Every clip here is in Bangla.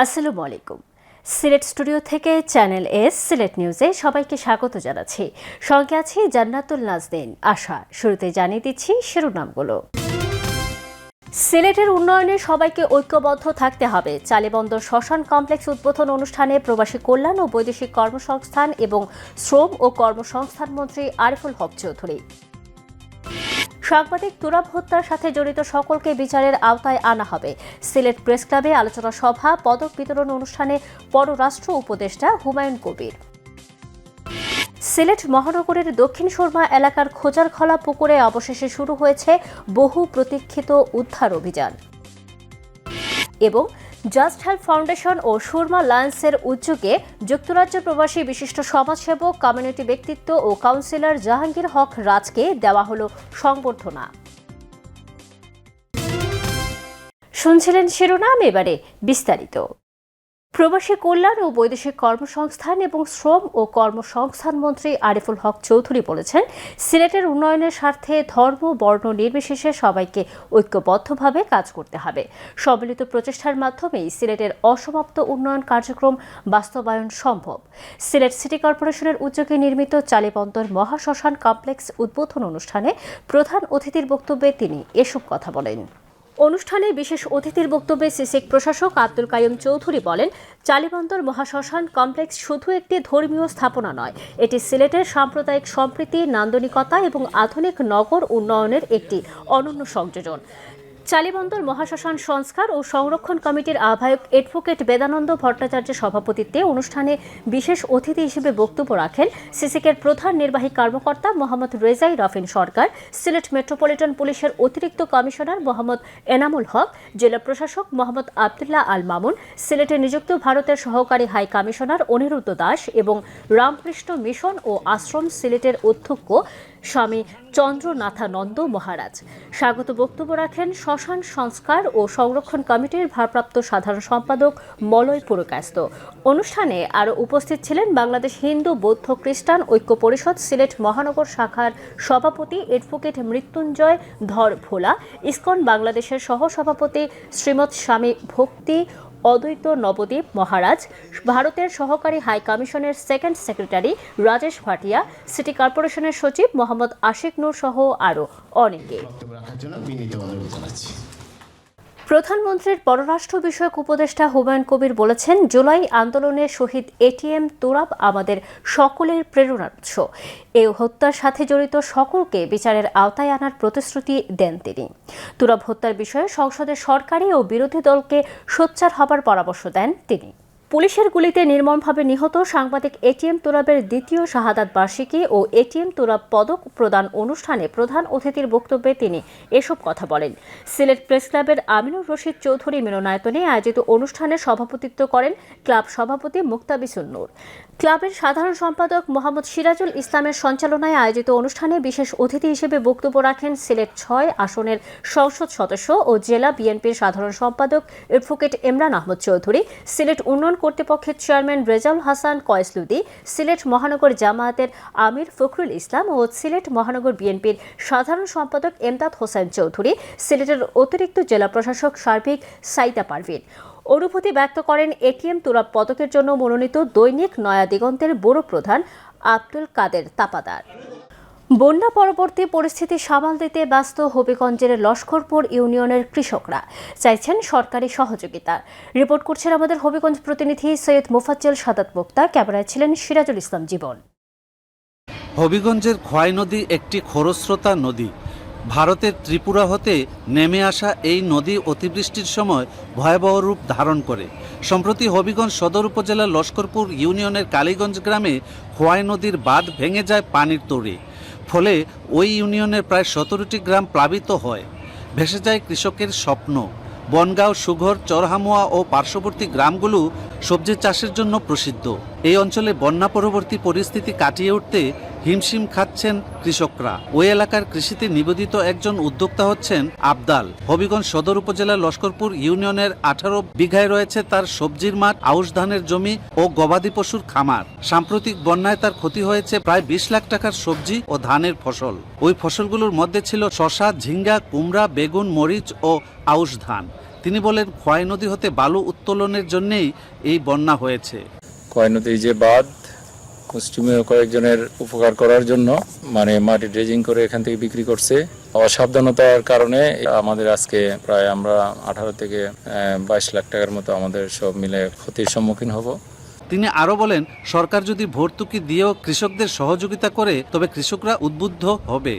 আসসালামু আলাইকুম। সিলেট স্টুডিও থেকে চ্যানেল এস সিলেট নিউজে সবাইকে স্বাগত জানাচ্ছি। সঙ্গে আছি জান্নাতুল নাজনীন আশা। শুরুতে জানিয়ে দিচ্ছি শিরোনামগুলো। সিলেটের উন্নয়নে সবাইকে ঐক্যবদ্ধ থাকতে হবে। চালিবন্দর শ্মশান কমপ্লেক্স উদ্বোধন অনুষ্ঠানে প্রবাসী কল্যাণ ও বৈদেশিক কর্মসংস্থান এবং শ্রম ও কর্মসংস্থান মন্ত্রী আরিফুল হক চৌধুরী। সাংবাদিক তুরাব হত্যার সাথে জড়িত সকলকে বিচারের আওতায় আনা হবে। সিলেট প্রেস ক্লাবে আলোচনা সভা, পদক বিতরণ অনুষ্ঠানে পররাষ্ট্র উপদেষ্টা হুমায়ুন কবির। সিলেট মহানগরের দক্ষিণ সুরমা এলাকার খোঁজারখলা পুকুরে অবশেষে শুরু হয়েছে বহু প্রতীক্ষিত উদ্ধার অভিযান। এবং জাস্ট হেল্প ফাউন্ডেশন ও সুরমা লায়ন্সের উদ্যোগে যুক্তরাজ্য প্রবাসী বিশিষ্ট সমাজসেবক, কমিউনিটি ব্যক্তিত্ব ও কাউন্সিলর জাহাঙ্গীর হক রাজকে দেওয়া হল সংবর্ধনা। শুনছিলেন শিরোনাম, এবারে বিস্তারিত। প্রবাসী কল্যাণ ও বৈদেশিক কর্মসংস্থান এবং শ্রম ও কর্মসংস্থান মন্ত্রী আরিফুল হক চৌধুরী বলেছেন, সিলেটের উন্নয়নের স্বার্থে ধর্ম বর্ণ নির্বিশেষে সবাইকে ঐক্যবদ্ধভাবে কাজ করতে হবে। সম্মিলিত প্রচেষ্টার মাধ্যমেই সিলেটের অসমাপ্ত উন্নয়ন কার্যক্রম বাস্তবায়ন সম্ভব। সিলেট সিটি কর্পোরেশনের উদ্যোগে নির্মিত চালিবন্দর মহাশ্মশান কমপ্লেক্স উদ্বোধন অনুষ্ঠানে প্রধান অতিথির বক্তব্যে তিনি এসব কথা বলেন। অনুষ্ঠানে বিশেষ অতিথির বক্তব্যে সিসিক প্রশাসক আব্দুল কাইয়ুম চৌধুরী বলেন, চালিবন্দর মহাশ্মশান কমপ্লেক্স শুধু একটি ধর্মীয় স্থাপনা নয়, এটি সিলেটের সাম্প্রদায়িক সম্প্রীতি, নান্দনিকতা এবং আধুনিক নগর উন্নয়নের একটি অনন্য সংযোজন। চালিবন্দর মহাশ্মশান সংস্কার ও সংরক্ষণ কমিটির আহ্বায়ক অ্যাডভোকেট বেদানন্দ ভট্টাচার্যের সভাপতিত্বে অনুষ্ঠানে বিশেষ অতিথি হিসেবে বক্তব্য রাখেন সিসিকের প্রধান নির্বাহী কর্মকর্তা মোহাম্মদ রেজাই রফিন সরকার, সিলেট মেট্রোপলিটন পুলিশের অতিরিক্ত কমিশনার মোহাম্মদ এনামুল হক, জেলা প্রশাসক মোহাম্মদ আবদুল্লাহ আল মামুন, সিলেটে নিযুক্ত ভারতের সহকারী হাই কমিশনার অনিরুদ্ধ দাস এবং রামকৃষ্ণ মিশন ও আশ্রম সিলেটের অধ্যক্ষ স্বামী চন্দ্রনাথানন্দ মহারাজ। স্বাগত বক্তব্য রাখেন শ্মশান সংস্কার ও সংরক্ষণ কমিটির ভারপ্রাপ্ত সাধারণ সম্পাদক মলয় পুরকায়স্থ। অনুষ্ঠানে আরও উপস্থিত ছিলেন বাংলাদেশ হিন্দু বৌদ্ধ খ্রিস্টান ঐক্য পরিষদ সিলেট মহানগর শাখার সভাপতি অ্যাডভোকেট মৃত্যুঞ্জয় ধর ভোলা, ইসকন বাংলাদেশের সহসভাপতি শ্রীমৎ স্বামী ভক্তি অদ্বৈত নবদ্বীপ মহারাজ, ভারতের সহকারী হাই কমিশনের second secretary Rajesh Bhatia, city কর্পোরেশনের সচিব মোহাম্মদ আশিক নূর সহ আরও অনেকে। প্রধানমন্ত্রীর পররাষ্ট্র বিষয়ক উপদেষ্টা হুমায়ুন কবির বলেছেন, জুলাই আন্দোলনে শহীদ এটিএম তুরাব আমাদের সকলের প্রেরণার উৎস। এই হত্যার সাথে জড়িত সকলকে বিচারের আওতায় আনার প্রতিশ্রুতি দেন তিনি। তুরাব হত্যার বিষয়ে সংসদে সরকারি ও বিরোধী দলকে সোচ্চার হবার পরামর্শ দেন তিনি। পুলিশের গুলিতে নির্মমভাবে নিহত সাংবাদিক এটিএম তুরাবের দ্বিতীয় শাহাদাত বার্ষিকী ও এটিএম তুরাব পদক প্রদান অনুষ্ঠানে প্রধান অতিথির বক্তব্যে তিনি এসব কথা বলেন। সিলেট প্রেস ক্লাবের আমিনুর রশিদ চৌধুরী মিলনায়তনে আয়োজিত অনুষ্ঠানে সভাপতিত্ব করেন ক্লাব সভাপতি মুক্তাবিসুন নূর। ক্লাবের সাধারণ সম্পাদক মোহাম্মদ সিরাজুল ইসলামের সঞ্চালনায় আয়োজিত অনুষ্ঠানে বিশেষ অতিথি হিসেবে বক্তব্য রাখেন সিলেট ৬ আসনের সংসদ সদস্য ও জেলা বিএনপির সাধারণ সম্পাদক অ্যাডভোকেট ইমরান আহমদ চৌধুরী, সিলেট উন্নয়ন কর্তৃপক্ষের চেয়ারম্যান রেজাউল হাসান কয়েসলুদি, সিলেট মহানগর জামায়াতের আমির ফখরুল ইসলাম ও সিলেট মহানগর বিএনপির সাধারণ সম্পাদক এমদাদ হোসেন চৌধুরী, সিলেটের অতিরিক্ত জেলা প্রশাসক সার্বিক সাইদা পারভিন। অনুভূতি ব্যক্ত করেন এটিএম তুরাব পদকের জন্য মনোনীত দৈনিক নয়া দিগন্তের ব্যুরো প্রধান আব্দুল কাদের তাপাদার। বন্যা পরবর্তী পরিস্থিতি সামাল দিতে ব্যস্ত হবিগঞ্জের লস্করপুর ইউনিয়নের কৃষকরা, চাইছেন সরকারি সহযোগিতা। রিপোর্ট করছেন আমাদের হবিগঞ্জ প্রতিনিধি সৈয়দ মোফাজ্জল সাদাত মুক্তা, ক্যামেরায় ছিলেন সিরাজুল ইসলাম জীবন। হবিগঞ্জের খোয়াই নদী একটি খরস্রোতা নদী। ভারতের ত্রিপুরা হতে নেমে আসা এই নদী অতিবৃষ্টির সময় ভয়াবহ রূপ ধারণ করে। সম্প্রতি হবিগঞ্জ সদর উপজেলার লস্করপুর ইউনিয়নের কালীগঞ্জ গ্রামে খোয়াই নদীর বাঁধ ভেঙে যায় পানির তোড়ে। ফলে ওই ইউনিয়নের প্রায় 17টি গ্রাম প্লাবিত হয়, ভেসে যায় কৃষকের স্বপ্ন। বনগাঁও, সুঘর, চরহামুয়া ও পার্শ্ববর্তী গ্রামগুলো সবজি চাষের জন্য প্রসিদ্ধ। এই অঞ্চলে বন্যা পরবর্তী পরিস্থিতি কাটিয়ে উঠতে হিমশিম খাচ্ছেন কৃষকরা। ওই এলাকার কৃষিতে নিবেদিত একজন উদ্যোক্তা হচ্ছেন আবদাল। হবিগঞ্জ সদর উপজেলার লস্করপুর ইউনিয়নের 18 বিঘায় রয়েছে তার সবজির মাঠ, আউশ ধানের জমি ও গবাদি পশুর খামার। সাম্প্রতিক বন্যায় তার ক্ষতি হয়েছে প্রায় 20 লাখ টাকার সবজি ও ধানের ফসল। ওই ফসলগুলোর মধ্যে ছিল শসা, ঝিঙ্গা, কুমড়া, বেগুন, মরিচ ও আউশ ধান। তিনি বলেন, খোয়াই নদী হতে বালু উত্তোলনের জন্যই এই বন্যা হয়েছে। খোয়াই নদী যে বাঁধ, মুষ্টিমেয় কয়েকজনের উপকার করার জন্য মাটি ড্রেজিং করে এখান থেকে বিক্রি করছে। অসাবধানতার কারণে আমাদের আজকে প্রায় আমরা 18 থেকে 22 লাখ টাকার মতো আমাদের সব মিলে ক্ষতির সম্মুখীন হব। তিনি আরো বলেন, সরকার যদি ভর্তুকি দিয়েও কৃষকদের সহযোগিতা করে তবে কৃষকরা উদ্বুদ্ধ হবে।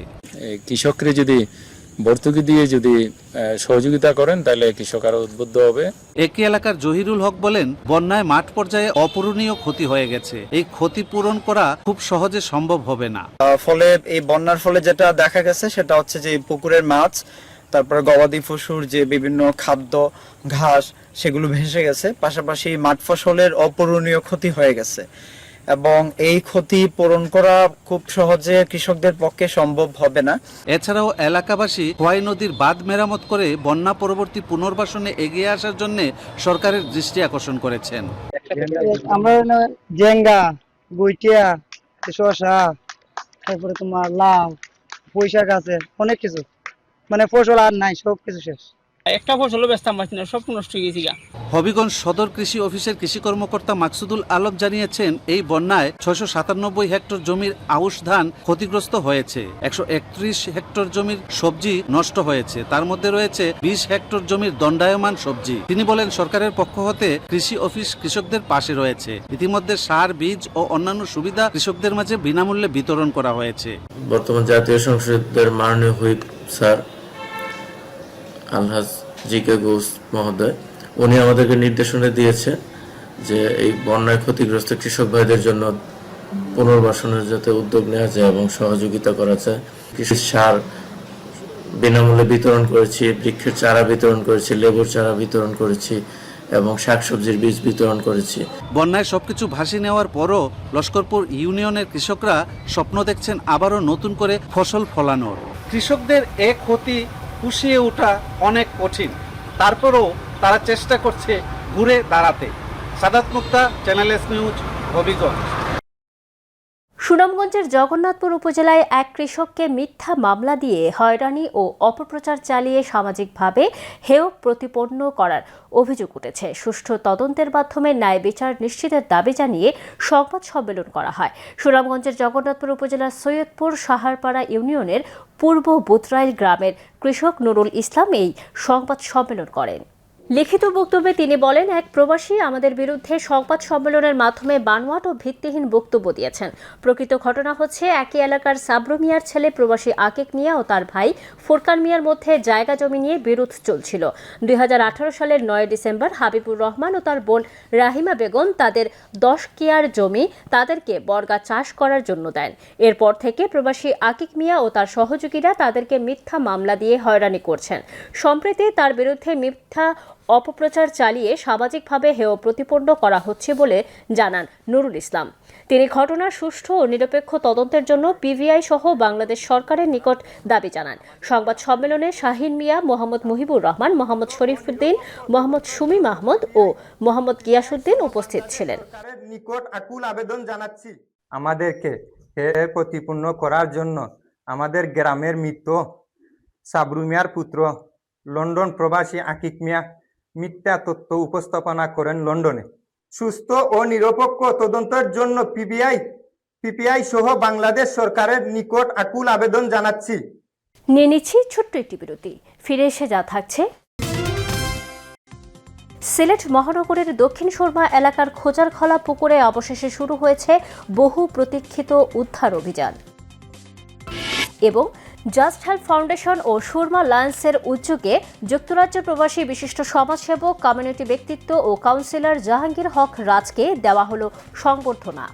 কৃষকরা যদি ভর্তুকি দিয়ে যদি সহযোগিতা করেন তাহলে কৃষকরা উদ্বুদ্ধ হবে। একই এলাকার জহিরুল হক বলেন, বন্যায় মাঠ পর্যায়ে অপূরণীয় ক্ষতি হয়ে গেছে। এই ক্ষতি পূরণ করা খুব সহজে সম্ভব হবে না। ফলে এই বন্যার ফলে যেটা দেখা গেছে সেটা হচ্ছে যে পুকুরের মাছ, তারপর গবাদি পশুর যে বিভিন্ন খাদ্য, ঘাস, সেগুলো ভেসে গেছে। পাশাপাশি মাঠ ফসলের অপূরণীয় ক্ষতি হয়ে গেছে এবং এই ক্ষতি পূরণ করা খুব সহজে কৃষকদের পক্ষে সম্ভব হবে না। এছাড়াও এলাকাবাসী খোয়াই নদীর বাঁধ মেরামত করে বন্যা পরবর্তী পুনর্বাসনে এগিয়ে আসার জন্য সরকারের দৃষ্টি আকর্ষণ করেছেন। আমরা জেঙ্গা, বইটিয়া, শসা, তারপরে তোমার লাউ, পুঁইশাক আছে, অনেক কিছু, ফসল আর নাই, সব কিছু শেষ। একটা ফসলও বেচতাম পারছি না, সব নষ্ট হয়ে গেছে। হবিগঞ্জ সদর কৃষি অফিসের কৃষি কর্মকর্তা মাকসুদুল আলম জানিয়েছেন, এই বন্যায় 697 হেক্টর জমির আউশ ধান ক্ষতিগ্রস্ত হয়েছে। 131 হেক্টর জমির সবজি নষ্ট হয়েছে। তার মধ্যে রয়েছে 20 হেক্টর জমির দণ্ডায়মান সবজি। তিনি বলেন, সরকারের পক্ষ হতে কৃষি অফিস কৃষকদের পাশে রয়েছে। ইতিমধ্যে সার, বীজ ও অন্যান্য সুবিধা কৃষকদের মাঝে বিনামূল্যে বিতরণ করা হয়েছে। বর্তমান জাতীয় সংসদের মাননীয় হুইপ স্যার আলহাজ জি.কে. ঘোষ মহোদয়, উনি আমাদেরকে নির্দেশনা দিয়েছে যে এই বন্যায় ক্ষতিগ্রস্ত কৃষক ভাইদের জন্য পুনর্বাসনের যাতে উদ্যোগ নেওয়া যায় এবং সহযোগিতা করা যায়। কৃষি সার বিনামূল্যে বিতরণ করেছি, বৃক্ষের চারা বিতরণ করেছি, লেবুর চারা বিতরণ করেছি এবং শাকসবজির বীজ বিতরণ করেছি। বন্যায় সবকিছু ভাসি নেওয়ার পরও লস্করপুর ইউনিয়নের কৃষকরা স্বপ্ন দেখছেন আবারও নতুন করে ফসল ফলানোর। কৃষকদের এক ক্ষতি পুষিয়ে ওঠা অনেক কঠিন, তারপরও তারা চেষ্টা করছে ঘুরে দাঁড়াতে। সাদাত মুক্তা, চ্যানেল এস নিউজ, হবিগঞ্জ। সুনামগঞ্জের জগন্নাথপুর উপজেলায় এক কৃষককে মিথ্যা মামলা দিয়ে হয়রানি ও অপপ্রচার চালিয়ে সামাজিকভাবে হেয় প্রতিপন্ন করার অভিযোগ উঠেছে। সুষ্ঠু তদন্তের মাধ্যমে ন্যায় বিচার নিশ্চিতের দাবি জানিয়ে সংবাদ সম্মেলন করা হয়। সুনামগঞ্জের জগন্নাথপুর উপজেলার সৈয়দপুর সাহারপাড়া ইউনিয়নের পূর্ব বুতরাইল গ্রামের কৃষক নুরুল ইসলাম এই সংবাদ সম্মেলন করেন। লিখিত বক্তব্যে তিনি বলেন, এক প্রবাসী আমাদের বিরুদ্ধে সংবাদ সম্মেলনের মাধ্যমে বানোয়াট ও ভিত্তিহীন বক্তব্য দিয়েছেন। প্রকৃত ঘটনা হচ্ছে, একই এলাকার সাবরু মিয়ার ছেলে প্রবাসী আকিক মিয়া ও তার ভাই ফোরকান মিয়ার মধ্যে জায়গা জমি নিয়ে বিরোধ চলছিল। 2018 সালের 9 ডিসেম্বর হাবিবুর রহমান ও তার বোন রাহিমা বেগম তাদের 10 কেয়ার জমি তাদেরকে বর্গা চাষ করার জন্য দেন। এরপর থেকে প্রবাসী আকিক মিয়া ও তার সহযোগীরা তাদেরকে মিথ্যা মামলা দিয়ে হয়রানি করছেন। সম্প্রতি তার বিরুদ্ধে মিথ্যা অপপ্রচার চালিয়ে সামাজিকভাবে হেয় প্রতিপন্ন করা হচ্ছে বলে জানান নুরুল ইসলাম। তিনি ঘটনার সুষ্ঠু ও নিরপেক্ষ তদন্তের জন্য পিবিআই সহ বাংলাদেশ সরকারের নিকট দাবি জানান। সংবাদ সম্মেলনে শাহিন মিয়া, মোহাম্মদ মুহিবুর রহমান, মোহাম্মদ শরীফউদ্দিন, মোহাম্মদ সুমি মাহমুদ ও মোহাম্মদ গিয়াসউদ্দিন উপস্থিত ছিলেন। নিকট আকুল আবেদন জানাচ্ছি, আমাদেরকে হেয় প্রতিপন্ন করার জন্য আমাদের গ্রামের মৃত সাবরু মিয়ার পুত্র লন্ডন প্রবাসী আকিক মিয়া মিথ্যা তথ্য উপস্থাপনা করেন লন্ডনে। সুস্থ ও নিরপেক্ষ তদন্তের জন্য পিপিআই সহ বাংলাদেশ সরকারের নিকট আকুল আবেদন জানাচ্ছি। নিয়ে নিচ্ছি ছোট্ট একটি বিরতি, ফিরে এসে যা থাকছে। সিলেট মহানগরের দক্ষিণ সুরমা এলাকার খোজারখলা পুকুরে অবশেষে শুরু হয়েছে বহু প্রতীক্ষিত উদ্ধার অভিযান এবং জাস্ট হেল্প ফাউন্ডেশন ও সুরমা লায়ন্সের উদ্যোগে যুক্তরাজ্যের প্রবাসী বিশিষ্ট সমাজসেবক, কমিউনিটি ব্যক্তিত্ব ও কাউন্সিলর জাহাঙ্গীর হক রাজকে দেওয়া হলো সংবর্ধনা।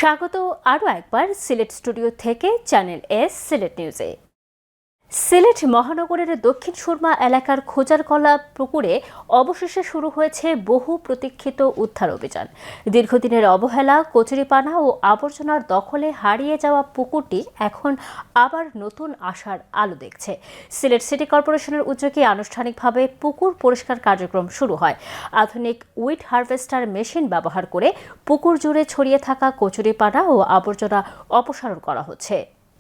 স্বাগত আরও একবার সিলেট স্টুডিও থেকে চ্যানেল এস সিলেট নিউজে। সিলেট মহানগরের দক্ষিণ সুরমা এলাকার খোজারকলা পুকুরে অবশেষে শুরু হয়েছে বহু প্রতীক্ষিত উদ্ধার অভিযান। দীর্ঘদিনের অবহেলা, কচুরিপানা ও আবর্জনার দখলে হারিয়ে যাওয়া পুকুরটি এখন আবার নতুন আশার আলো দেখছে। সিলেট সিটি কর্পোরেশনের উদ্যোগে আনুষ্ঠানিকভাবে পুকুর পরিষ্কার কার্যক্রম শুরু হয়। আধুনিক উইড হারভেস্টার মেশিন ব্যবহার করে পুকুর জুড়ে ছড়িয়ে থাকা কচুরিপানা ও আবর্জনা অপসারণ করা হচ্ছে।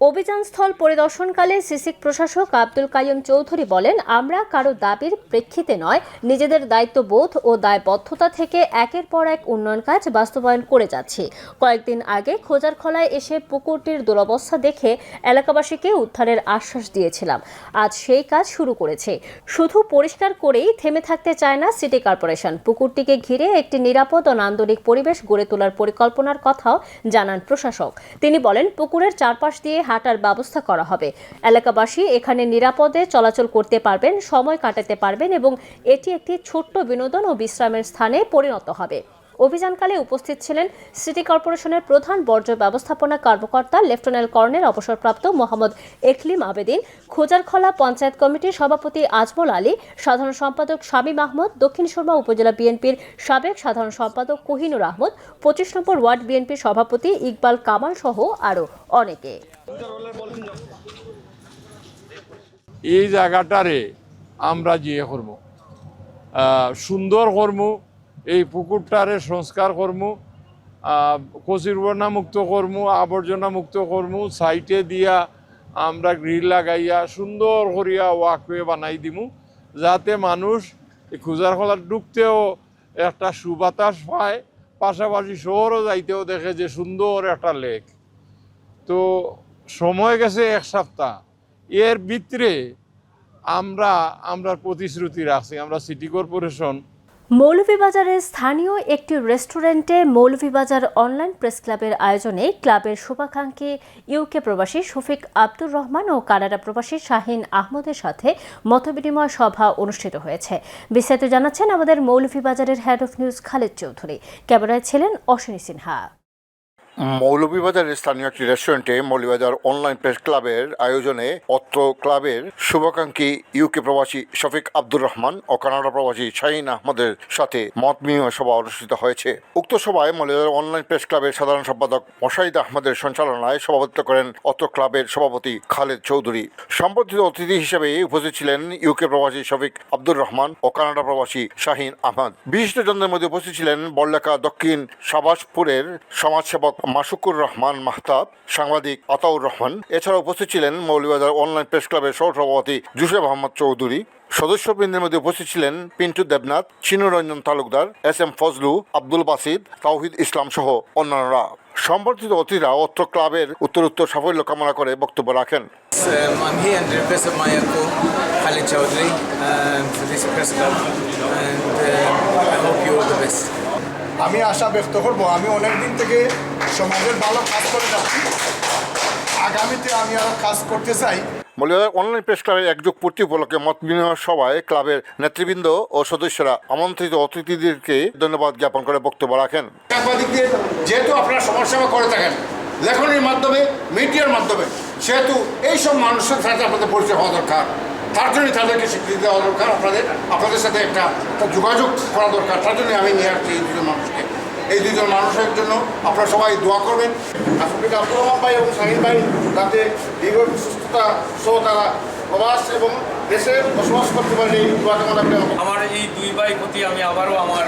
অভিযানস্থল পরিদর্শনকালে সিসিক প্রশাসক আব্দুল কাইয়ুম চৌধুরী বলেন, আমরা কারো দাবির প্রেক্ষিতে নয়, নিজেদের দায়িত্ববোধ ও দায়বদ্ধতা থেকে একের পর এক উন্নয়ন কাজ বাস্তবায়ন করে যাচ্ছি। কয়েকদিন আগে খোজারখলায় এসে পুকুরটির দুরবস্থা দেখে এলাকাবাসীকে উদ্ধারের আশ্বাস দিয়েছিলাম। আজ সেই কাজ শুরু করেছে। শুধু পরিষ্কার করেই থেমে থাকতে চায় না সিটি কর্পোরেশন। পুকুরটিকে ঘিরে একটি নিরাপদ ও নান্দনিক পরিবেশ গড়ে তোলার পরিকল্পনার কথাও জানান প্রশাসক। তিনি বলেন, পুকুরের চারপাশ দিয়ে হাঁটার ব্যবস্থা করা হবে। এলাকাবাসী এখানে নিরাপদে চলাচল করতে পারবেন, সময় কাটাতে পারবেন এবং এটি একটি ছোট্ট বিনোদন ও বিশ্রামের স্থানে পরিণত হবে। অভিযানকালে উপস্থিত ছিলেন সিটি কর্পোরেশনের প্রধান বর্জ্য ব্যবস্থাপনা কর্মকর্তা লেফটেন্যান্ট কর্নেল অবসরপ্রাপ্ত মোহাম্মদ একলিম আবেদিন, খোজারখলা পঞ্চায়েত কমিটির সভাপতি আজমল আলী, সাধারণ সম্পাদক শামীম আহমদ, দক্ষিণ সুরমা উপজেলা বিএনপির সাবেক সাধারণ সম্পাদক কোহিনুর আহমদ, 25 নম্বর ওয়ার্ড বিএনপির সভাপতি ইকবাল কামাল সহ আরও অনেকে। এই জায়গাটারে আমরা জিয়ে করব, সুন্দর করবো, এই পুকুরটারে সংস্কার করবো, কচুরিপানা মুক্ত করবো, আবর্জনা মুক্ত করবো, সাইটে দিয়া আমরা গ্রিল লাগাইয়া সুন্দর করিয়া ওয়াকওয়ে বানাই দিমু, যাতে মানুষ এই খোজারখলা ঢুকতেও একটা সুবাতাস পায়, পাশাপাশি শহরও যাইতেও দেখে যে সুন্দর একটা লেক। তো সময় গেছে 1 সপ্তাহ, এর ভিতরে আমরা প্রতিশ্রুতি রাখছি। আমরা সিটি কর্পোরেশন মৌলভীবাজারের স্থানীয় একটি রেস্টুরেন্টে মৌলভীবাজার অনলাইন প্রেস ক্লাবের আয়োজনে ক্লাবের শুভাকাঙ্ক্ষী ইউকে প্রবাসী শফিক আব্দুর রহমান ও কানাডা প্রবাসী শাহিন আহমদের সাথে মতবিনিময় সভা অনুষ্ঠিত হয়েছে। বিস্তারিত জানাচ্ছেন আমাদের মৌলভীবাজারের head of news Khaled Chowdhury. ক্যামেরায় ছিলেন অশ্বিনী সিনহা। মৌলভীবাজারের স্থানীয় একটি রেস্টুরেন্টে মৌলভীবাজার অনলাইন প্রেস ক্লাবের আয়োজনে অত্র ক্লাবের শুভাকাঙ্ক্ষী ইউকে প্রবাসী শফিক আব্দুর রহমান ও কানাডা প্রবাসী শাহিন আহমদের সাথে মত বিনিময় সভা অনুষ্ঠিত হয়েছে। উক্ত সভায় মৌলভীবাজার অনলাইন প্রেস ক্লাবের সাধারণ সম্পাদক মোশাহিদ আহমদের সঞ্চালনায় সভাপতিত্ব করেন অত্র ক্লাবের সভাপতি খালেদ চৌধুরী। সম্বর্ধিত অতিথি হিসেবে উপস্থিত ছিলেন ইউকে প্রবাসী শফিক আব্দুর রহমান ও কানাডা প্রবাসী শাহিন আহমদ। বিশিষ্টজনদের মধ্যে উপস্থিত ছিলেন বড়লেখা দক্ষিণ সাবাসপুরের সমাজসেবক মাসুকুর রহমান মাহতাব, সাংবাদিক আতাউর রহমান। এছাড়া উপস্থিত ছিলেন মৌলভীবাজার অনলাইন প্রেস ক্লাবের সহসভাপতি জুসেফ আহমদ চৌধুরী। সদস্যবৃন্দের মধ্যে উপস্থিত ছিলেন পিন্টু দেবনাথ, চিনুরঞ্জন তালুকদার, এস.এম. ফজলু, আব্দুল বাসিদ, তাওহিদ ইসলাম সহ অন্যান্যরা। সম্বর্ধিত অতিথিরা অত্র ক্লাবের উত্তরোত্তর সাফল্য কামনা করে বক্তব্য রাখেন। I'm here and represent my uncle Khalid Chowdhury for this press club and I hope you all the best. আমি আশা ব্যক্ত করব, আমি অনেক দিন থেকে সমাজের ভালো কাজ করে যাচ্ছি, আগামীতে আমি আরও কাজ করতে চাই। মৌলভীবাজার অনলাইন প্রেস ক্লাবের একযোগ পূর্তি উপলক্ষে মত বিনিময় সভায় ক্লাবের নেতৃবৃন্দ ও সদস্যরা আমন্ত্রিত অতিথিদেরকে ধন্যবাদ জ্ঞাপন করে বক্তব্য রাখেন। সাংবাদিকদের যেহেতু আপনারা সমাজসেবা করে থাকেন লেখনের মাধ্যমে, মিডিয়ার মাধ্যমে, সেহেতু এইসব মানুষের সাথে আপনাদের পরিচয় হওয়া দরকার। তার জন্যই তাদেরকে স্বীকৃতি দেওয়া দরকার, আপনাদের সাথে একটা যোগাযোগ করা দরকার। তার জন্যই আমি নিয়ে আসছি এই দুজন মানুষকে। এই দুজন মানুষের জন্য আপনারা সবাই দোয়া করবেন। আসলে আব্দুর রহমান ভাই এবং শাহিন ভাই তাতে দীর্ঘ সুস্থতা সহ তারা প্রবাস এবং দেশে বসবাস করতে পারেন, এই দোয়া কামনা করে আমার এই দুই ভাই প্রতি আমি আবারও আমার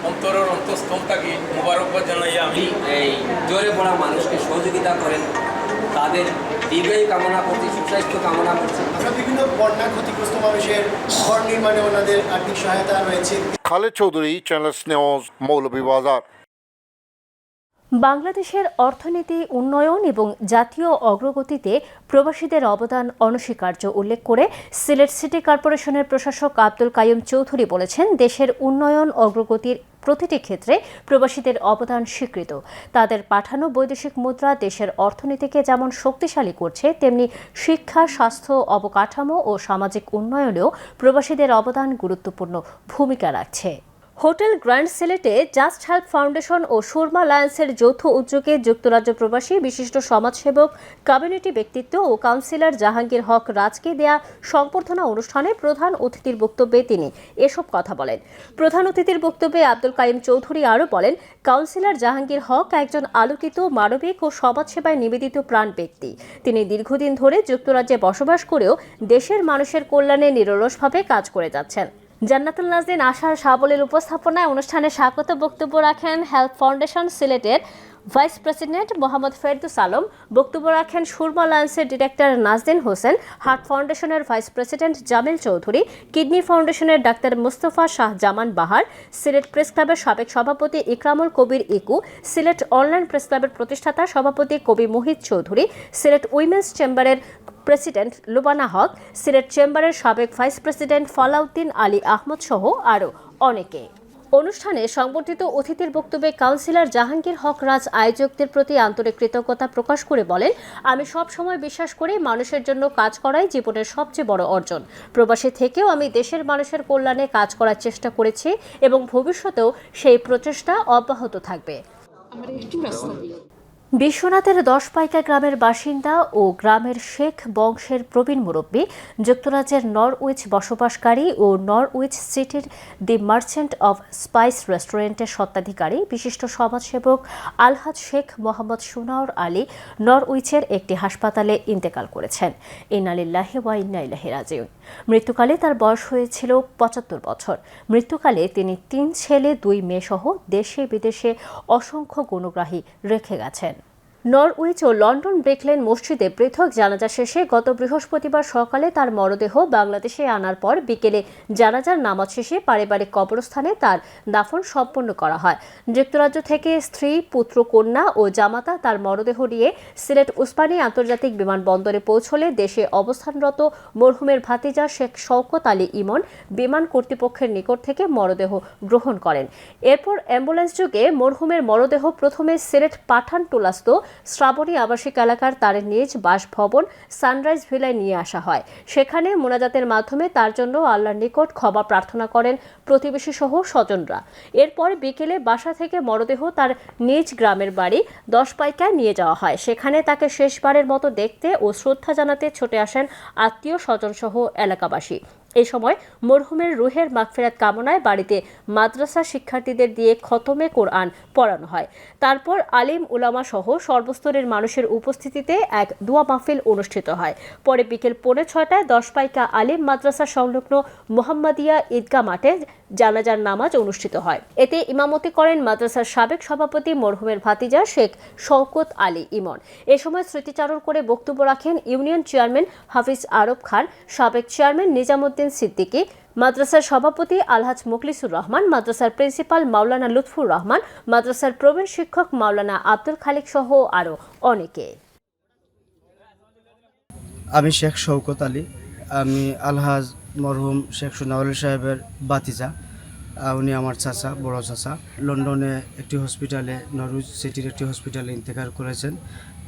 অন্তরের অন্তঃস্থল থাকি মোবারকবাদ জানাই। আমি এই জোরে পড়া মানুষকে সহযোগিতা করেন, তাদের দীর্ঘায়ু কামনা করছি, সুস্বাস্থ্য কামনা করছি। আমরা বিভিন্ন বন্যা ক্ষতিগ্রস্ত মানুষের ঘর নির্মাণে ওনাদের আর্থিক সহায়তা রয়েছে। Khaled Chowdhury, channel news, Moulvibazar. বাংলাদেশের অর্থনীতি উন্নয়ন এবং জাতীয় অগ্রগতিতে প্রবাসীদের অবদান অনস্বীকার্য উল্লেখ করে সিলেট সিটি কর্পোরেশনের প্রশাসক আব্দুল কাইয়ুম চৌধুরী বলেছেন, দেশের উন্নয়ন অগ্রগতির প্রতিটি ক্ষেত্রে প্রবাসীদের অবদান স্বীকৃত। তাদের পাঠানো বৈদেশিক মুদ্রা দেশের অর্থনীতিকে যেমন শক্তিশালী করছে, তেমনি শিক্ষা, স্বাস্থ্য, অবকাঠামো ও সামাজিক উন্নয়নেও প্রবাসীদের অবদান গুরুত্বপূর্ণ ভূমিকা রাখছে। হোটেল গ্র্যান্ড সিলেটে জাস্ট হেল্প ফাউন্ডেশন ও সুরমা লায়ন্সের যৌথ উদ্যোগে যুক্তরাজ্য প্রবাসী বিশিষ্ট সমাজসেবক, কমিউনিটি ব্যক্তিত্ব ও কাউন্সিলর জাহাঙ্গীর হক রাজকে দেয়া সংবর্ধনা অনুষ্ঠানে প্রধান অতিথির বক্তব্যে তিনি এসব কথা বলেন। প্রধান অতিথির বক্তব্যে আব্দুল কাইম চৌধুরী আরও বলেন, কাউন্সিলর জাহাঙ্গীর হক একজন আলোকিত, মানবিক ও সমাজসেবায় নিবেদিত প্রাণ ব্যক্তি। তিনি দীর্ঘদিন ধরে যুক্তরাজ্যে বসবাস করেও দেশের মানুষের কল্যাণে নিরলসভাবে কাজ করে যাচ্ছেন। জান্নাতুল নাজনীন আশার সাবলীল উপস্থাপনায় অনুষ্ঠানে স্বাগত বক্তব্য রাখেন হেল্প ফাউন্ডেশন সিলেটের ভাইস প্রেসিডেন্ট মোহাম্মদ ফেরদৌস আলম, বক্তব্য রাখেন সুরমা লায়ন্সের ডিরেক্টর নাজদিন হোসেন, হার্ট ফাউন্ডেশনের vice president Jamil Chowdhury, kidney ফাউন্ডেশনের ডাক্তার মুস্তফা শাহ জামান বাহার, সিলেট প্রেস ক্লাবের সাবেক সভাপতি ইকরামুল কবির ইকু, সিলেট অনলাইন প্রেস ক্লাবের প্রতিষ্ঠাতা সভাপতি কবি মোহিত চৌধুরী, সিলেট উইমেন্স চেম্বারের প্রেসিডেন্ট লুবানা হক, সিলেট চেম্বারের সাবেক ভাইস প্রেসিডেন্ট ফলাউদ্দিন আলী আহমদ সহ আরও অনেকে। অনুষ্ঠানে সংবর্ধিত অতিথির বক্তব্যে কাউন্সিলর জাহাঙ্গীর হক রাজ আয়োজকদের প্রতি আন্তরিক কৃতজ্ঞতা প্রকাশ করে বলেন, আমি সব সময় বিশ্বাস করি মানুষের জন্য কাজ করাই জীবনের সবচেয়ে বড় অর্জন। প্রবাসী থেকেও আমি দেশের মানুষের কল্যাণে কাজ করার চেষ্টা করেছি এবং ভবিষ্যতেও সেই প্রচেষ্টা অব্যাহত থাকবে। বিশ্বনাথের 10 পাইকা গ্রামের বাসিন্দা ও গ্রামের শেখ বংশের প্রবীণ মুরব্বী, যুক্তরাজ্যের নরউইচ বসবাসকারী ও নরউইচ সিটির দি মার্চেন্ট অব স্পাইস রেস্টুরেন্টের স্বত্বাধিকারী বিশিষ্ট সমাজসেবক আলহাজ শেখ মোহাম্মদ সুনাউর আলী নরউইচের একটি হাসপাতালে ইন্তেকাল করেছেন। ইন্না লিল্লাহি ওয়া ইন্না ইলাইহি রাজিউন। মৃত্যুকালে তার বয়স হয়েছিল 75 বছর। মৃত্যুকালে তিনি 3 ছেলে 2 মেয়ে সহ দেশে বিদেশে অসংখ্য গুণগ্রাহী রেখে গেছেন। নরউইচ ও লন্ডন ব্রেকলেন মসজিদে পৃথক জানাজা শেষে গত বৃহস্পতিবার সকালে তার মরদেহ বাংলাদেশে আনার পর বিকেলে জানাজার নামাজ শেষে পারিবারিক কবরস্থানে তার দাফন সম্পন্ন করা হয়। যুক্তরাজ্য থেকে স্ত্রী, পুত্র, কন্যা ও জামাতা তার মরদেহ নিয়ে সিলেট উসমানী আন্তর্জাতিক বিমানবন্দরে পৌঁছলে দেশে অবস্থানরত মরহুমের ভাতিজা শেখ শওকত আলী ইমন বিমান কর্তৃপক্ষের নিকট থেকে মরদেহ গ্রহণ করেন। এরপর অ্যাম্বুলেন্স যোগে মরহুমের মরদেহ প্রথমে সিলেট পাঠানটুলাস্থ শ্রাবণী আবাসিক এলাকার তার নিজ বাসভবন সানরাইজ ভিলায় নিয়ে আসা হয়। সেখানে মোনাজাতের মাধ্যমে তার জন্য আল্লাহর নিকট ক্ষমা প্রার্থনা করেন প্রতিবেশী সহ স্বজনরা। এরপর বিকেলে বাসা থেকে মরদেহ তার নিজ গ্রামের বাড়ি 10 পাইকায় নিয়ে যাওয়া হয়। সেখানে তাকে শেষবারের মতো দেখতে ও শ্রদ্ধা জানাতে ছুটে আসেন আত্মীয় স্বজন সহ এলাকাবাসী। এই সময় মরহুমের রুহের মাগফিরাত কামনায় বাড়িতে মাদ্রাসা শিক্ষার্থীদের দিয়ে খতমে কোরআন পড়ানো হয়। তারপর আলিম উলামা সহ সর্বস্তরের মানুষের উপস্থিতিতে এক দোয়া মাহফিল অনুষ্ঠিত হয়। পরে বিকেল 6:45 10 পাইকা আলিম মাদ্রাসা সংলগ্ন মোহাম্মদিয়া ঈদগাহ মাঠে জানাজার নামাজ অনুষ্ঠিত হয়। এতে ইমামতি করেন মাদ্রাসার সাবেক সভাপতি মরহুমের ভাতিজা শেখ শওকত আলী ইমন। এ সময় স্মৃতিচারণ করে বক্তব্য রাখেন ইউনিয়ন চেয়ারম্যান হাফিজ আরব খান, সাবেক চেয়ারম্যান নিজামুদ্দিন সিদ্দিকী, মাদ্রাসার সভাপতি আলহাজ মুখলিসুর রহমান, মাদ্রাসার প্রিন্সিপাল মাওলানা লুৎফুর রহমান, মাদ্রাসার প্রবীণ শিক্ষক মাওলানা আব্দুল খালিক সহ আরও অনেকে। আমি শেখ শওকত আলী, আমি আলহাজ মরহুম শেখ সুনাউল সাহেবের বাতিজা। উনি আমার চাচা, বড় চাচা। লন্ডনে একটি হসপিটালে, নরউইচ সিটির একটি হসপিটালে ইন্তেকাল করেছেন।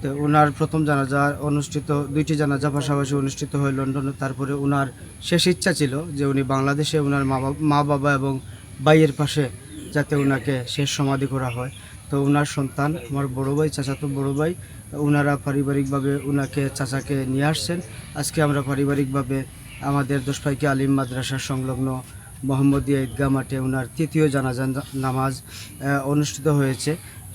তো ওনার প্রথম জানাজা অনুষ্ঠিত, 2টি জানাজা পাশাপাশি অনুষ্ঠিত হয় লন্ডনে। তারপরে ওনার শেষ ইচ্ছা ছিল যে উনি বাংলাদেশে ওনার মা বাবা এবং ভাইয়ের পাশে যাতে ওনাকে শেষ সমাধি করা হয়। তো ওনার সন্তান, আমার বড় ভাই, চাচাতো বড় ভাই, ওনারা পারিবারিকভাবে ওনাকে, চাচাকে নিয়ে আসছেন। আজকে আমরা পারিবারিকভাবে আমাদের 10 পাইকা আলিম মাদ্রাসার সংলগ্ন মোহাম্মদিয়া ঈদগাহ মাঠে ওনার 3য় জানাজা নামাজ অনুষ্ঠিত হয়েছে।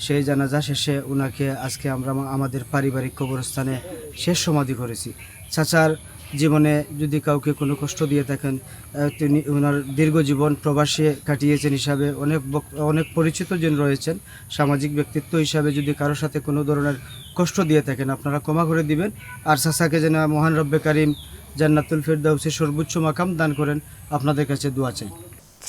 সেই জানাজা শেষে ওনাকে আজকে আমরা আমাদের পারিবারিক কবরস্থানে শেষ সমাধি করেছি। চাচার জীবনে যদি কাউকে কোনো কষ্ট দিয়ে থাকেন, তিনি ওনার দীর্ঘ জীবন প্রবাসে কাটিয়েছেন হিসাবে অনেক পরিচিত জন রয়েছেন। সামাজিক ব্যক্তিত্ব হিসাবে যদি কারোর সাথে কোনো ধরনের কষ্ট দিয়ে থাকেন আপনারা ক্ষমা করে দিবেন। আর চাচাকে যেন মহান রব্বে কারিম জান্নাতুল ফেরদাউসে সর্বোচ্চ মাকাম দান করেন, আপনাদের কাছে দোয়া চাই।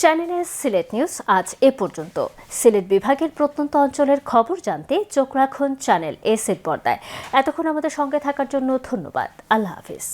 চ্যানেলে সিলেট নিউজ আজ এ পর্যন্ত। সিলেট বিভাগের প্রত্যন্ত অঞ্চলের খবর জানতে চোখ রাখুন চ্যানেল এস এর পর্দায়। এতক্ষণ আমাদের সঙ্গে থাকার জন্য ধন্যবাদ। আল্লাহ হাফিজ।